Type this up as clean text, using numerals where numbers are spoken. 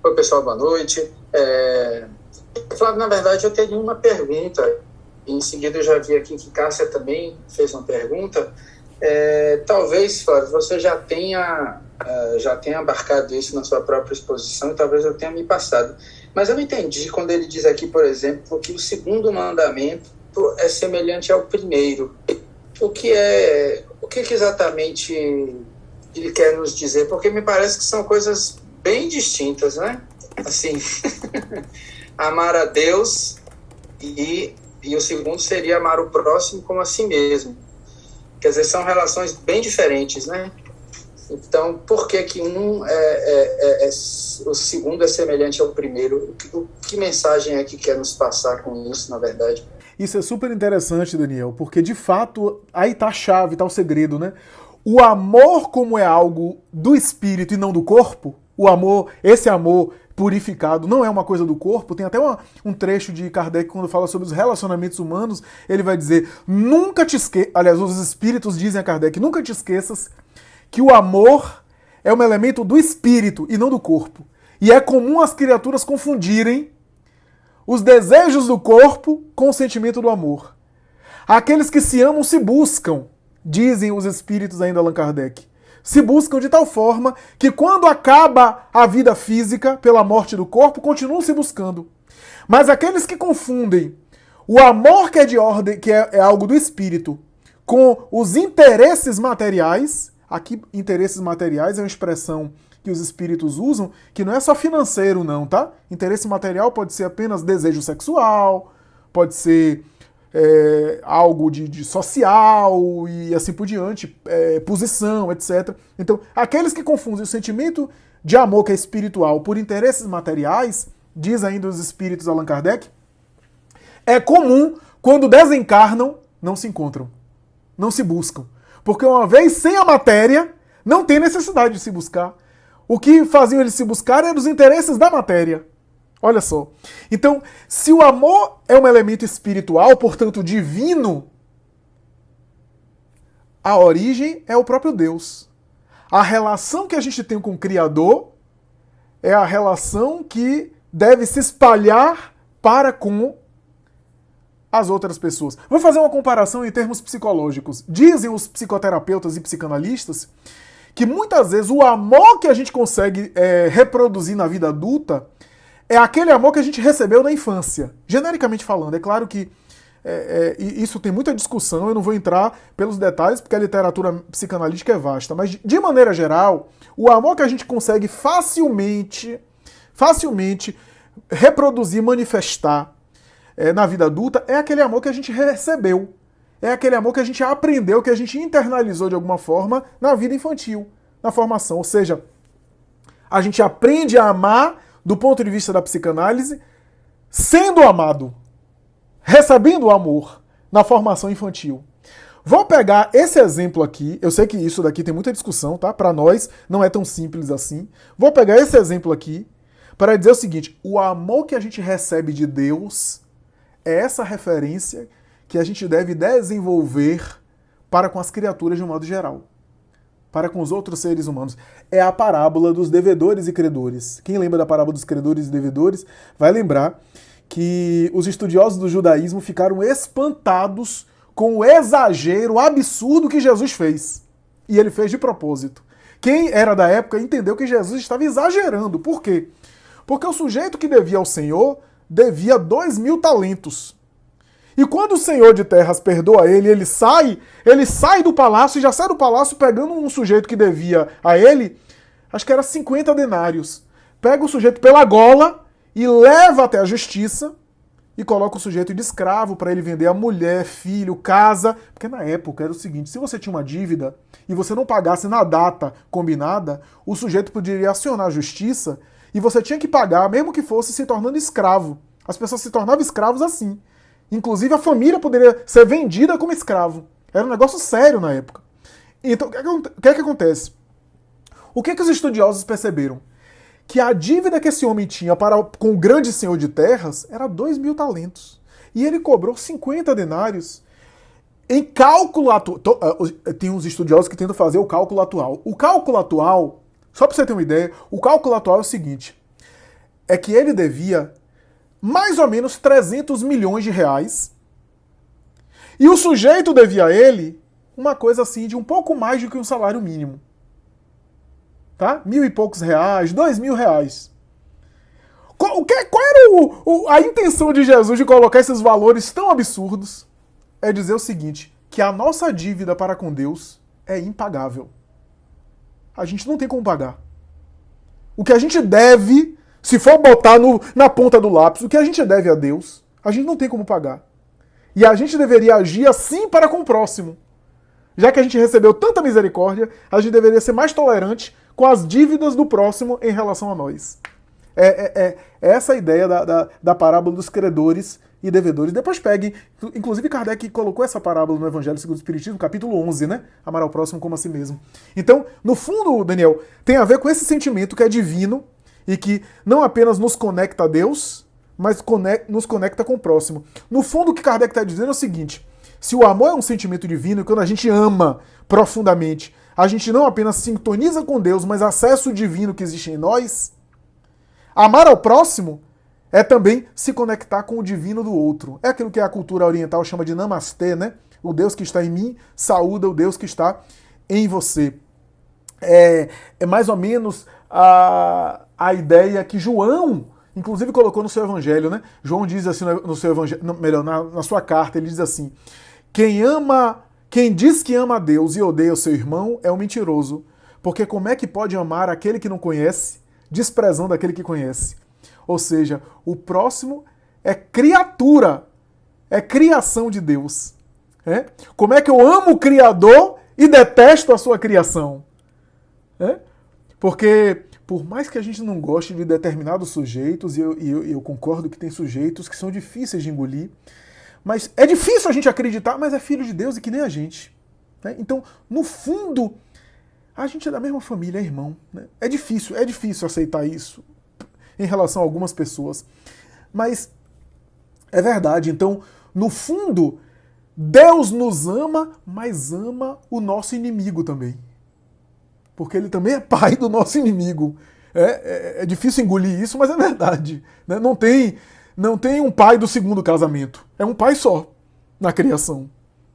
Oi, pessoal, boa noite. Flávio, na verdade, eu teria uma pergunta. Em seguida, eu já vi aqui que Cássia também fez uma pergunta. Talvez, Flávio, você já tenha abarcado isso na sua própria exposição e talvez eu tenha me passado. Mas eu não entendi quando ele diz aqui, por exemplo, que o segundo mandamento é semelhante ao primeiro. O que exatamente ele quer nos dizer? Porque me parece que são coisas bem distintas, né? Assim, amar a Deus e o segundo seria amar o próximo como a si mesmo. Quer dizer, são relações bem diferentes, né? Então, por que o segundo é semelhante ao primeiro? Que mensagem é que quer nos passar com isso, na verdade? Isso é super interessante, Daniel, porque de fato aí tá a chave, tá o segredo, né? O amor, como é algo do espírito e não do corpo, esse amor purificado não é uma coisa do corpo. Tem até um trecho de Kardec quando fala sobre os relacionamentos humanos, ele vai dizer, nunca te esqueças, aliás, os espíritos dizem a Kardec, nunca te esqueças que o amor é um elemento do espírito e não do corpo. E é comum as criaturas confundirem os desejos do corpo com o sentimento do amor. Aqueles que se amam se buscam, dizem os espíritos ainda Allan Kardec. Se buscam de tal forma que quando acaba a vida física pela morte do corpo, continuam se buscando. Mas aqueles que confundem o amor que é de ordem, que é algo do espírito, com os interesses materiais, aqui interesses materiais é uma expressão que os espíritos usam, que não é só financeiro não, tá? Interesse material pode ser apenas desejo sexual, pode ser algo de social e assim por diante, posição, etc. Então, aqueles que confundem o sentimento de amor que é espiritual por interesses materiais, diz ainda os espíritos Allan Kardec, é comum, quando desencarnam, não se encontram, não se buscam. Porque uma vez sem a matéria, não tem necessidade de se buscar. O que faziam eles se buscar eram os interesses da matéria. Olha só. Então, se o amor é um elemento espiritual, portanto divino, a origem é o próprio Deus. A relação que a gente tem com o Criador é a relação que deve se espalhar para com as outras pessoas. Vou fazer uma comparação em termos psicológicos. Dizem os psicoterapeutas e psicanalistas que muitas vezes o amor que a gente consegue reproduzir na vida adulta é aquele amor que a gente recebeu na infância. Genericamente falando, é claro que isso tem muita discussão, eu não vou entrar pelos detalhes, porque a literatura psicanalítica é vasta, mas de maneira geral, o amor que a gente consegue facilmente reproduzir, manifestar na vida adulta, é aquele amor que a gente recebeu. É aquele amor que a gente aprendeu, que a gente internalizou de alguma forma na vida infantil, na formação. Ou seja, a gente aprende a amar do ponto de vista da psicanálise, sendo amado, recebendo o amor na formação infantil. Vou pegar esse exemplo aqui, eu sei que isso daqui tem muita discussão, tá? Para nós não é tão simples assim. Vou pegar esse exemplo aqui para dizer o seguinte, o amor que a gente recebe de Deus é essa referência que a gente deve desenvolver para com as criaturas de um modo geral, para com os outros seres humanos. É a parábola dos devedores e credores. Quem lembra da parábola dos credores e devedores vai lembrar que os estudiosos do judaísmo ficaram espantados com o exagero absurdo que Jesus fez. E ele fez de propósito. Quem era da época entendeu que Jesus estava exagerando. Por quê? Porque o sujeito que devia ao Senhor devia 2.000 talentos. E quando o senhor de terras perdoa ele sai do palácio e já sai do palácio pegando um sujeito que devia a ele, acho que era 50 denários. Pega o sujeito pela gola e leva até a justiça e coloca o sujeito de escravo para ele vender a mulher, filho, casa. Porque na época era o seguinte, se você tinha uma dívida e você não pagasse na data combinada, o sujeito poderia acionar a justiça e você tinha que pagar, mesmo que fosse se tornando escravo. As pessoas se tornavam escravos assim. Inclusive a família poderia ser vendida como escravo. Era um negócio sério na época. Então, o que é que acontece? O que é que os estudiosos perceberam? Que a dívida que esse homem tinha com o grande senhor de terras era 2.000 talentos. E ele cobrou 50 denários. Em cálculo atual... Tem uns estudiosos que tentam fazer o cálculo atual. O cálculo atual, só para você ter uma ideia, o cálculo atual é o seguinte. é que ele devia mais ou menos 300 milhões de reais, e o sujeito devia a ele uma coisa assim de um pouco mais do que um salário mínimo. Tá? 1.000 e poucos reais, 2.000 reais. Qual era a intenção de Jesus de colocar esses valores tão absurdos? É dizer o seguinte, que a nossa dívida para com Deus é impagável. A gente não tem como pagar. O que a gente deve, se for botar na ponta do lápis, o que a gente deve a Deus, a gente não tem como pagar. E a gente deveria agir assim para com o próximo. Já que a gente recebeu tanta misericórdia, a gente deveria ser mais tolerante com as dívidas do próximo em relação a nós. É essa a ideia da parábola dos credores e devedores. Depois pegue, inclusive Kardec colocou essa parábola no Evangelho segundo o Espiritismo, capítulo 11, né? Amar ao próximo como a si mesmo. Então, no fundo, Daniel, tem a ver com esse sentimento que é divino e que não apenas nos conecta a Deus, mas nos conecta com o próximo. No fundo, o que Kardec está dizendo é o seguinte: se o amor é um sentimento divino, e quando a gente ama profundamente, a gente não apenas sintoniza com Deus, mas acessa o divino que existe em nós, amar ao próximo é também se conectar com o divino do outro. É aquilo que a cultura oriental chama de namastê, né? O Deus que está em mim saúda o Deus que está em você. É mais ou menos a ideia que João, inclusive, colocou no seu evangelho, né? João diz assim no seu evangelho, melhor, na sua carta, ele diz assim: quem diz que ama a Deus e odeia o seu irmão é um mentiroso, porque como é que pode amar aquele que não conhece, desprezando aquele que conhece? Ou seja, o próximo é criatura, é criação de Deus. Como é que eu amo o Criador e detesto a sua criação? Porque, por mais que a gente não goste de determinados sujeitos, e eu concordo que tem sujeitos que são difíceis de engolir, mas é difícil a gente acreditar, mas é filho de Deus e que nem a gente. Então, no fundo, a gente é da mesma família, é irmão. É difícil aceitar isso em relação a algumas pessoas. Mas é verdade. Então, no fundo, Deus nos ama, mas ama o nosso inimigo também. Porque ele também é pai do nosso inimigo. É difícil engolir isso, mas é verdade. Não tem um pai do segundo casamento. É um pai só na criação.